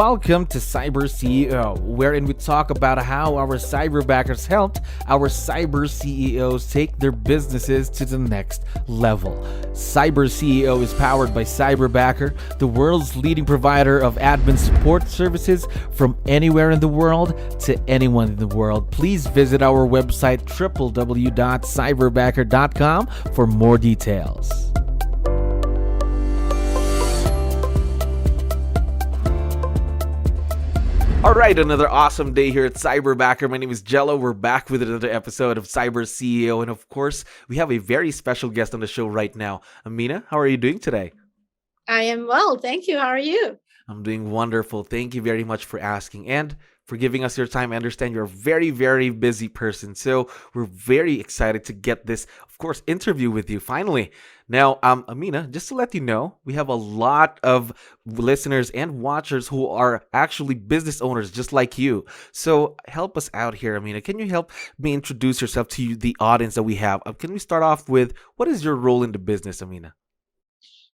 Welcome to CyberCEO, wherein we talk about how our cyberbackers helped our cyber CEOs take their businesses to the next level. CyberCEO is powered by Cyberbacker, the world's leading provider of admin support services from anywhere in the world to anyone in the world. Please visit our website www.cyberbacker.com for more details. All right, another awesome day here at Cyberbacker. My name is Jello. We're back with another episode of CyberCEO. And of course, we have a very special guest on the show right now. Amina, how are you doing today? I am well. Thank you. How are you? I'm doing wonderful. Thank you very much for asking and for giving us your time. I understand you're a very, very busy person. So we're very excited to get this, of course, interview with you finally. Now, Amina, just to let you know, we have a lot of listeners and watchers who are actually business owners just like you. So help us out here, Amina. Can you help me introduce yourself to the audience that we have? Can we start off with what is your role in the business, Amina?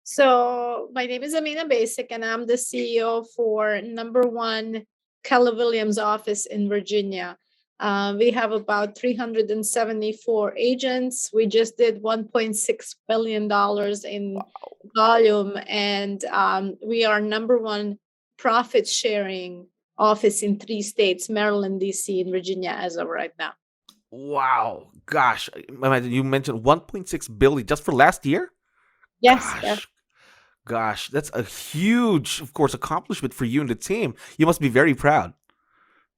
So my name is Amina 𝗙𝗻𝗻, and I'm the CEO for number one 𝗙𝗲𝗶𝗹's office in Virginia. We have about 374 agents. We just did $1.6 billion in volume, and we are number one profit sharing office in 3 states, Maryland, DC, and Virginia as of right now. Wow. Gosh, you mentioned 1.6 billion just for last year? Yes. Gosh, that's a huge, of course, accomplishment for you and the team. You must be very proud.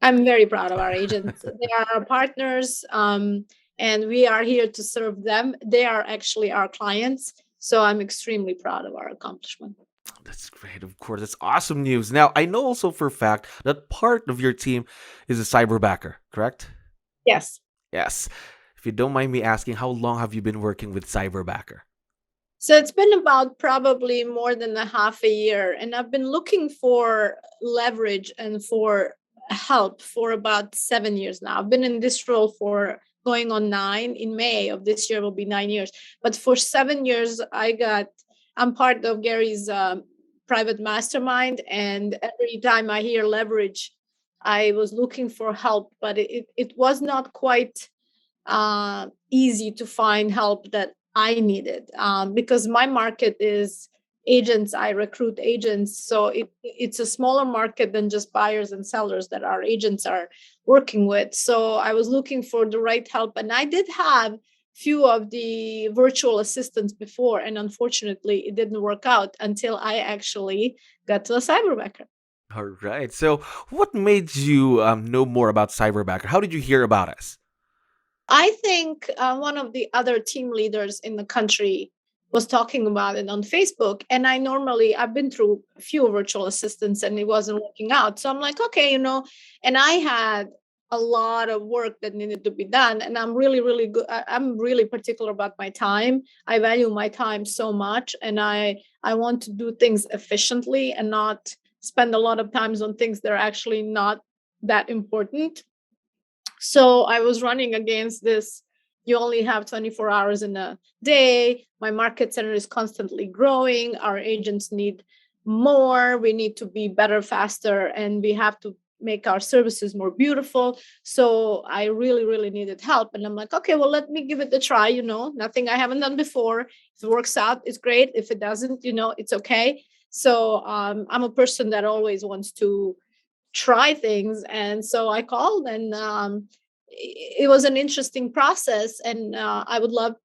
I'm very proud of our agents. They are our partners, and we are here to serve them. They are actually our clients. So I'm extremely proud of our accomplishment. That's great. Of course, that's awesome news. Now, I know also for a fact that part of your team is a cyberbacker, correct? Yes. Yes. If you don't mind me asking, how long have you been working with Cyberbacker? So it's been about probably more than a half a year, and I've been looking for leverage and for help for about 7 years now. I've been in this role for going on 9. In May of this year will be 9 years. But for 7 years, I'm part of Gary's private mastermind, and every time I hear leverage, I was looking for help, but it was not quite easy to find help that I needed, because my market is agents. I recruit agents. So it's a smaller market than just buyers and sellers that our agents are working with. So I was looking for the right help. And I did have few of the virtual assistants before. And unfortunately, it didn't work out until I actually got to a Cyberbacker. All right. So what made you know more about Cyberbacker? How did you hear about us? I think one of the other team leaders in the country was talking about it on Facebook. And I've been through a few virtual assistants and it wasn't working out. So I'm like, okay, and I had a lot of work that needed to be done. And I'm really, really good. I'm really particular about my time. I value my time so much. And I want to do things efficiently and not spend a lot of times on things that are actually not that important. So I was running against this. You only have 24 hours in a day. My market center is constantly growing. Our agents need more. We need to be better, faster, and we have to make our services more beautiful. So I really, really needed help. And I'm like, okay, well, let me give it a try. Nothing I haven't done before. If it works out, it's great. If it doesn't, it's okay. So I'm a person that always wants to try things. And so I called, and it was an interesting process. And I would love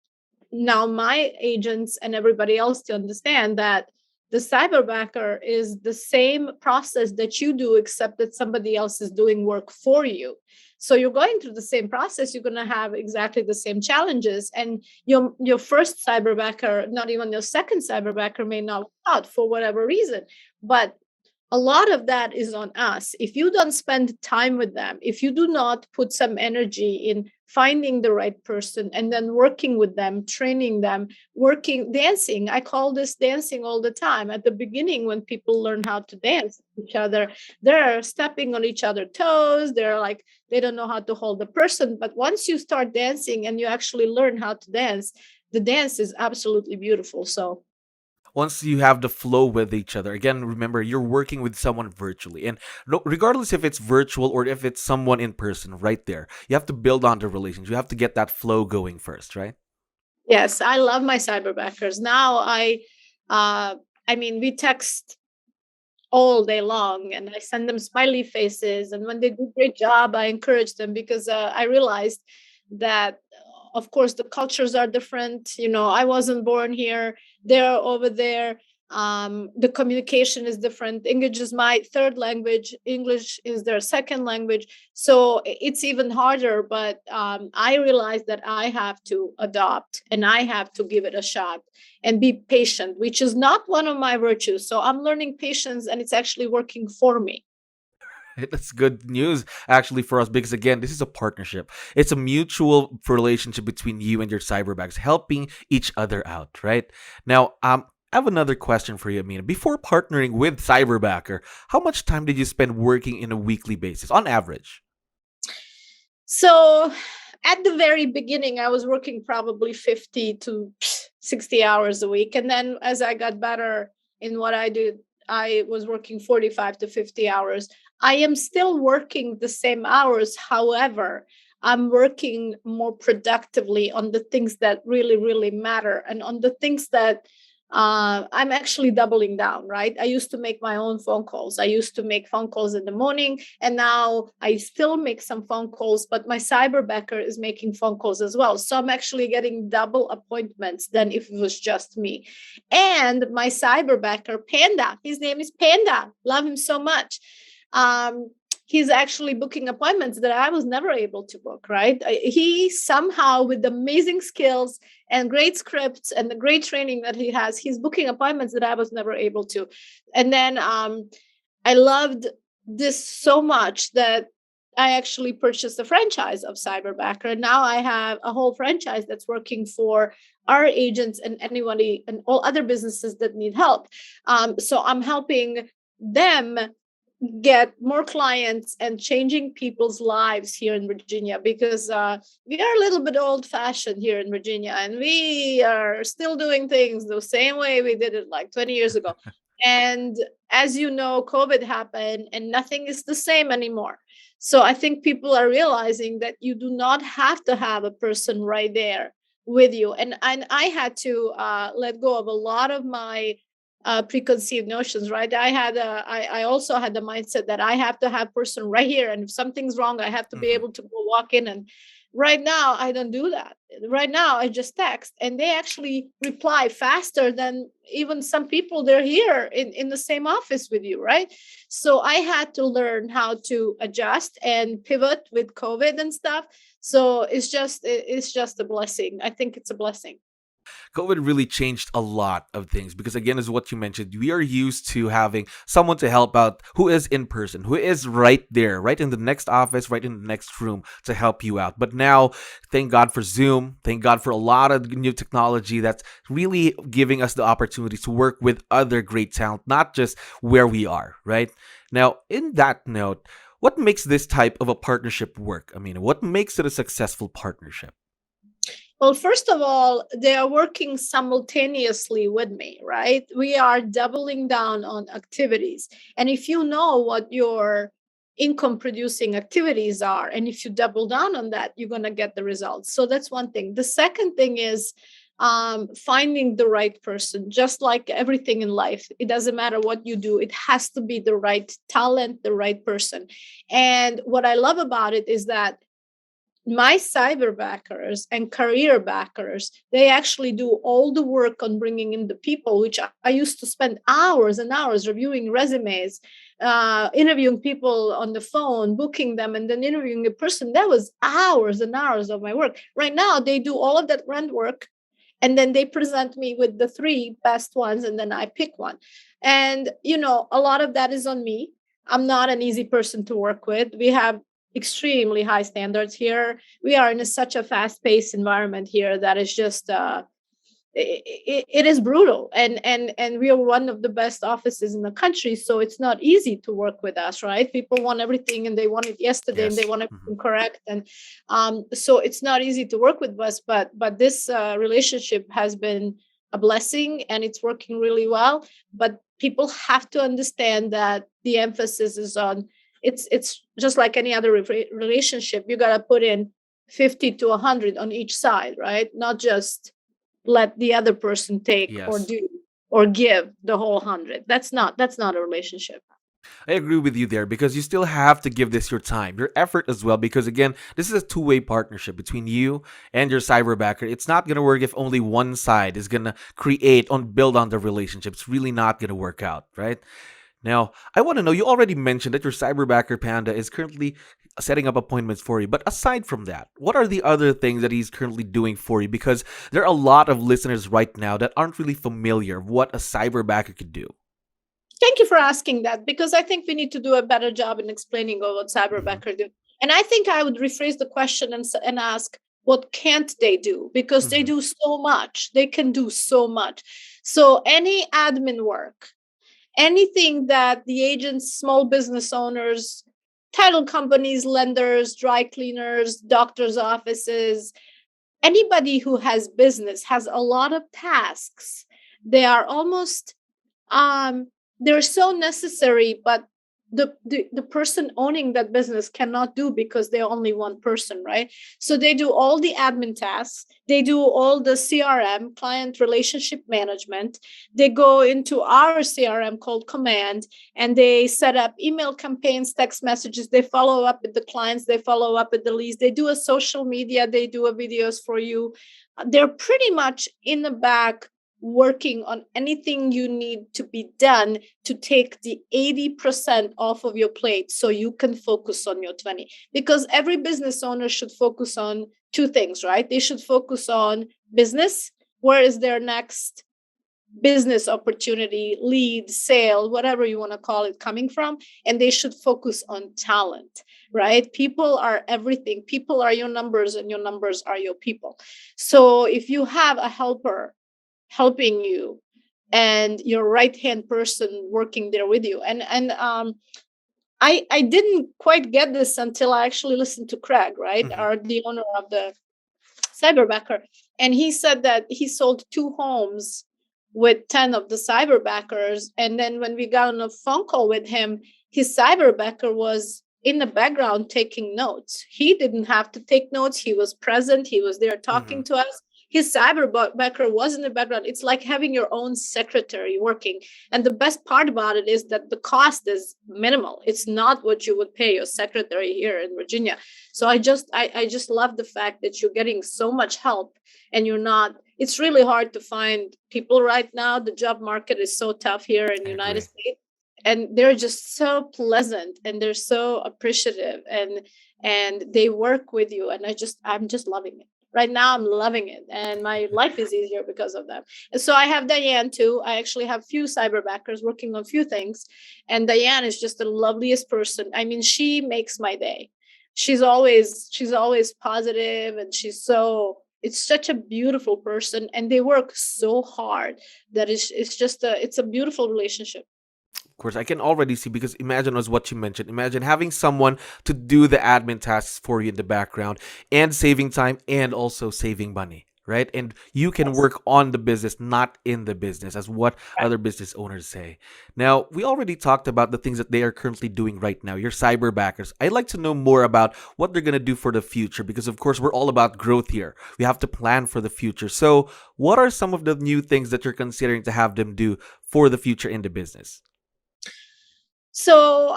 now my agents and everybody else to understand that the Cyberbacker is the same process that you do, except that somebody else is doing work for you. So you're going through the same process. You're going to have exactly the same challenges. And your first Cyberbacker, not even your second Cyberbacker, may not work out for whatever reason. But a lot of that is on us. If you don't spend time with them, if you do not put some energy in finding the right person and then working with them, training them, dancing. I call this dancing all the time. At the beginning, when people learn how to dance with each other, they're stepping on each other's toes. They're like, they don't know how to hold the person. But once you start dancing and you actually learn how to dance, the dance is absolutely beautiful. So once you have the flow with each other, again, remember you're working with someone virtually, and regardless if it's virtual or if it's someone in person, right there, you have to build on the relations. You have to get that flow going first, right? Yes, I love my cyberbackers. Now I mean, we text all day long and I send them smiley faces. And when they do a great job, I encourage them because I realized that, of course, the cultures are different. You know, I wasn't born here, they're over there. The communication is different. English is my third language, English is their second language. So it's even harder. But I realized that I have to adopt and I have to give it a shot and be patient, which is not one of my virtues. So I'm learning patience and it's actually working for me. That's good news actually for us, because again, this is a partnership. It's a mutual relationship between you and your cyberbags, helping each other out, right? Now, I have another question for you, Amina. Before partnering with Cyberbacker, how much time did you spend working in a weekly basis on average? So at the very beginning, I was working probably 50 to 60 hours a week. And then as I got better in what I did, I was working 45 to 50 hours. I am still working the same hours. However, I'm working more productively on the things that really, really matter and on the things that I'm actually doubling down, right? I used to make my own phone calls. I used to make phone calls in the morning, and now I still make some phone calls, but my cyberbacker is making phone calls as well. So I'm actually getting double appointments than if it was just me. And my cyberbacker, Panda, his name is Panda. Love him so much. Um, he's actually booking appointments that I was never able to book, right? He somehow, with amazing skills and great scripts and the great training that he has, he's booking appointments that I was never able to. And then I loved this so much that I actually purchased a franchise of Cyberbacker. And now I have a whole franchise that's working for our agents and anybody and all other businesses that need help. So I'm helping them get more clients and changing people's lives here in Virginia, because we are a little bit old fashioned here in Virginia and we are still doing things the same way we did it like 20 years ago. And as you know, COVID happened and nothing is the same anymore. So I think people are realizing that you do not have to have a person right there with you. And I had to let go of a lot of my preconceived notions, right? I also had the mindset that I have to have person right here, and if something's wrong, I have to be Mhm. able to go walk in. And right now, I don't do that. Right now, I just text, and they actually reply faster than even some people. They're here in the same office with you, right? So I had to learn how to adjust and pivot with COVID and stuff. So it's just a blessing. I think it's a blessing. COVID really changed a lot of things because, again, as what you mentioned, we are used to having someone to help out who is in person, who is right there, right in the next office, right in the next room to help you out. But now, thank God for Zoom. Thank God for a lot of new technology that's really giving us the opportunity to work with other great talent, not just where we are, right? Now, in that note, what makes this type of a partnership work? I mean, what makes it a successful partnership? Well, first of all, they are working simultaneously with me, right? We are doubling down on activities. And if you know what your income producing activities are, and if you double down on that, you're going to get the results. So that's one thing. The second thing is finding the right person. Just like everything in life, it doesn't matter what you do, it has to be the right talent, the right person. And what I love about it is that my cyber backers and career backers, they actually do all the work on bringing in the people, which I used to spend hours and hours reviewing resumes, interviewing people on the phone, booking them, and then interviewing a person. That was hours and hours of my work. Right now, they do all of that grunt work, and then they present me with the three best ones, and then I pick one. And, you know, a lot of that is on me. I'm not an easy person to work with. We have extremely high standards here. We are in such a fast-paced environment here that is just it is brutal, and we are one of the best offices in the country, so it's not easy to work with us, right? People want everything and they want it yesterday and they Yes. want Mhm. everything correct. And so it's not easy to work with us, but this relationship has been a blessing and it's working really well. But people have to understand that the emphasis is on, it's just like any other relationship. You got to put in 50 to 100 on each side, right? Not just let the other person take or Yes. do or give the whole 100. That's not a relationship. I agree with you there because you still have to give this your time, your effort as well. Because again, this is a two-way partnership between you and your cyberbacker. It's not gonna work if only one side is gonna create on build on the relationship. It's really not gonna work out, right? Now, I want to know. You already mentioned that your cyberbacker panda is currently setting up appointments for you. But aside from that, what are the other things that he's currently doing for you? Because there are a lot of listeners right now that aren't really familiar with what a cyberbacker could do. Thank you for asking that, because I think we need to do a better job in explaining what Mhm. Cyberbacker do. And I think I would rephrase the question and ask, what can't they do? Because they Mhm. do so much. They can do so much. So any admin work, anything that the agents, small business owners, title companies, lenders, dry cleaners, doctors' offices, anybody who has business has a lot of tasks. They are almost um they're so necessary, but the person owning that business cannot do because they're only one person, right? So they do all the admin tasks, they do all the CRM, client relationship management. They go into our CRM called Command, and they set up email campaigns, text messages, they follow up with the clients, they follow up with the leads, they do a social media, they do a videos for you. They're pretty much in the back working on anything you need to be done to take the 80% off of your plate so you can focus on your 20. Because every business owner should focus on two things, right? They should focus on business, where is their next business opportunity, lead, sale, whatever you want to call it, coming from. And they should focus on talent, right? People are everything. People are your numbers, and your numbers are your people. So if you have a helper helping you and your right hand person working there with you, and I didn't quite get this until I actually listened to Craig, right, Mhm. or the owner of the Cyberbacker, and he said that he sold 2 homes with 10 of the Cyberbackers. And then when we got on a phone call with him, his Cyberbacker was in the background taking notes. He didn't have to take notes. He was present. He was there talking Mhm. to us. His Cyberbacker was in the background. It's like having your own secretary working. And the best part about it is that the cost is minimal. It's not what you would pay your secretary here in Virginia. So I just love the fact that you're getting so much help, and you're not, it's really hard to find people right now. The job market is so tough here in the I United agree. States, and they're just so pleasant and they're so appreciative, and they work with you, and I'm just loving it. Right now I'm loving it, and my life is easier because of them. And so I have Diane too. I actually have few cyberbackers working on few things, and Diane is just the loveliest person. I mean, she makes my day. She's always positive, and it's such a beautiful person, and they work so hard that it's a beautiful relationship. Of course, I can already see because imagine as what you mentioned. Imagine having someone to do the admin tasks for you in the background and saving time and also saving money, right? And you can Yes. work on the business, not in the business, as what other business owners say. Now, we already talked about the things that they are currently doing right now, your cyberbackers. I'd like to know more about what they're going to do for the future because, of course, we're all about growth here. We have to plan for the future. So, what are some of the new things that you're considering to have them do for the future in the business? So,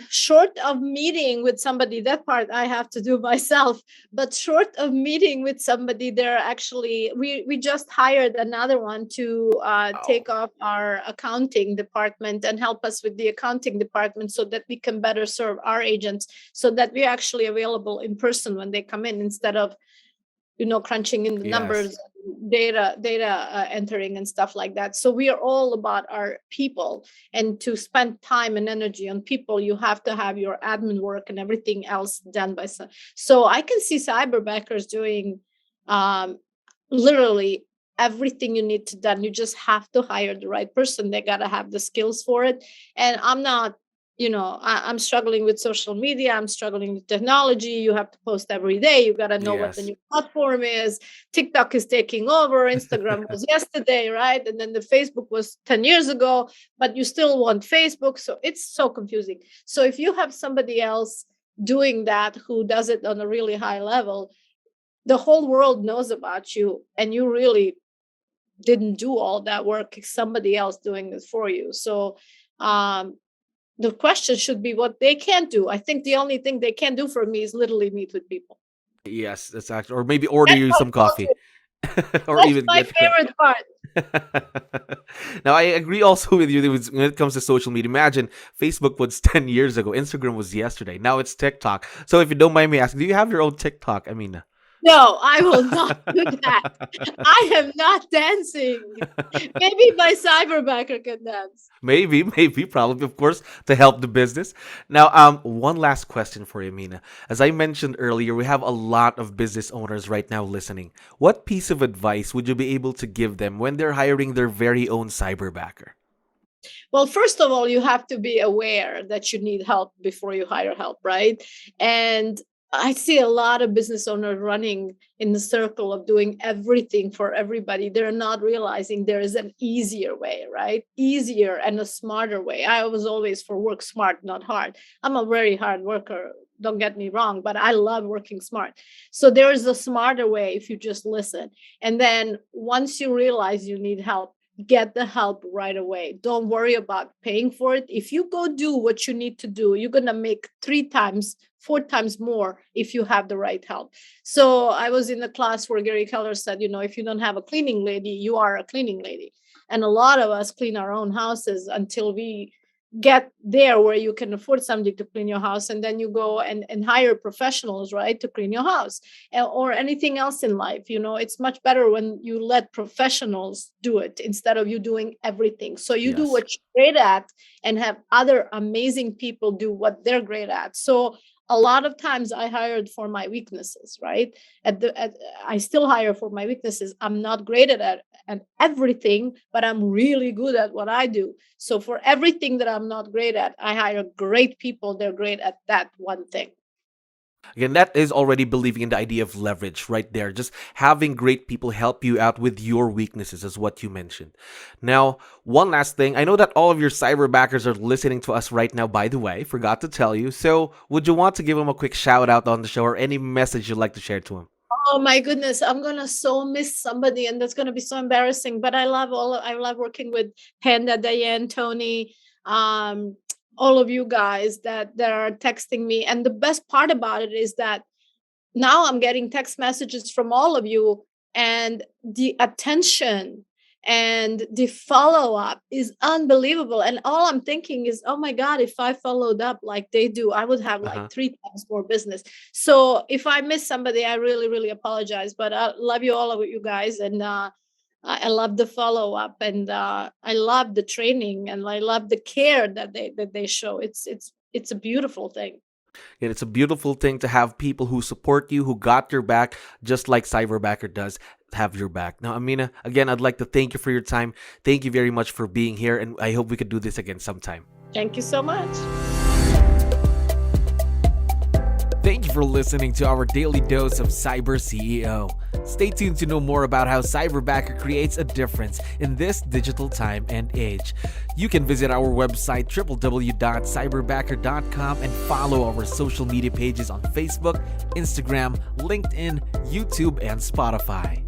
short of meeting with somebody, that part I have to do myself. But short of meeting with somebody, they're actually we just hired another one to Oh, take off our accounting department and help us with the accounting department, so that we can better serve our agents, so that we're actually available in person when they come in, instead of crunching in the yes. numbers, data entering and stuff like that. So we are all about our people, and to spend time and energy on people, you have to have your admin work and everything else done by some. So I can see cyberbackers doing um, literally everything you need to done. You just have to hire the right person. They got to have the skills for it. And I'm not I'm struggling with social media, I'm struggling with technology. You have to post every day, you got to know what the Yes. new platform is. TikTok is taking over, Instagram was yesterday, right? And then the Facebook was 10 years ago, but you still want Facebook. So it's so confusing. So if you have somebody else doing that who does it on a really high level, the whole world knows about you, and you really didn't do all that work. It's somebody else doing it for you. So um, the question should be what they can do. I think the only thing they can do for me is literally meet with people. Yes, that's actually, or maybe order That's you my some coffee, or That's even my get coffee. favorite part. Now, I agree also with you when it comes to social media. Imagine Facebook was 10 years ago, Instagram was yesterday. Now it's TikTok. So, if you don't mind me asking, do you have your own TikTok, Amina? No, I will not do that. I am not dancing. Maybe my cyberbacker can dance. Maybe, probably, of course, to help the business. Now, one last question for you, Amina. As I mentioned earlier, we have a lot of business owners right now listening. What piece of advice would you be able to give them when they're hiring their very own cyberbacker? Well, first of all, you have to be aware that you need help before you hire help, right? And I see a lot of business owners running in the circle of doing everything for everybody. They're not realizing there is an easier way, right? Easier and a smarter way. I was always for work smart, not hard. I'm a very hard worker. Don't get me wrong, but I love working smart. So there is a smarter way if you just listen. And then once you realize you need help, get the help right away. Don't worry about paying for it. If you go do what you need to do, you're going to make 3 times, 4 times more if you have the right help. So I was in a class where 𝗙𝗃𝗃 said, if you don't have a cleaning lady, you are a cleaning lady. And a lot of us clean our own houses until we get there where you can afford somebody to clean your house, and then you go and hire professionals, right, to clean your house or anything else in life. It's much better when you let professionals do it instead of you doing everything. So you do Yes. what you're great at and have other amazing people do what they're great at. So a lot of times I hired for my weaknesses, right? I still hire for my weaknesses. I'm not great at everything, but I'm really good at what I do. So for everything that I'm not great at, I hire great people. They're great at that one thing. Again, that is already believing in the idea of leverage right there. Just having great people help you out with your weaknesses is what you mentioned. Now, one last thing. I know that all of your cyberbackers are listening to us right now, by the way. Forgot to tell you. So, would you want to give them a quick shout out on the show or any message you'd like to share to them? Oh my goodness, I'm gonna so miss somebody, and that's gonna be so embarrassing. But I love working with Panda, Diane, Tony, um, all of you guys that are texting me. And the best part about it is that now I'm getting text messages from all of you, and the attention and the follow up is unbelievable. And all I'm thinking is, oh my God, if I followed up like they do, I would have like Uh-huh. 3 times more business. So if I miss somebody, I really, really apologize. But I love you, all of you guys. And I love the follow up, and I love the training, and I love the care that they show. It's a beautiful thing. And it's a beautiful thing to have people who support you, who got your back, just like Cyberbacker does have your back. Now, Amina, again, I'd like to thank you for your time. Thank you very much for being here, and I hope we could do this again sometime. Thank you so much. Thank you for listening to our daily dose of Cyber CEO. Stay tuned to know more about how Cyberbacker creates a difference in this digital time and age. You can visit our website www.cyberbacker.com and follow our social media pages on Facebook, Instagram, LinkedIn, YouTube, and Spotify.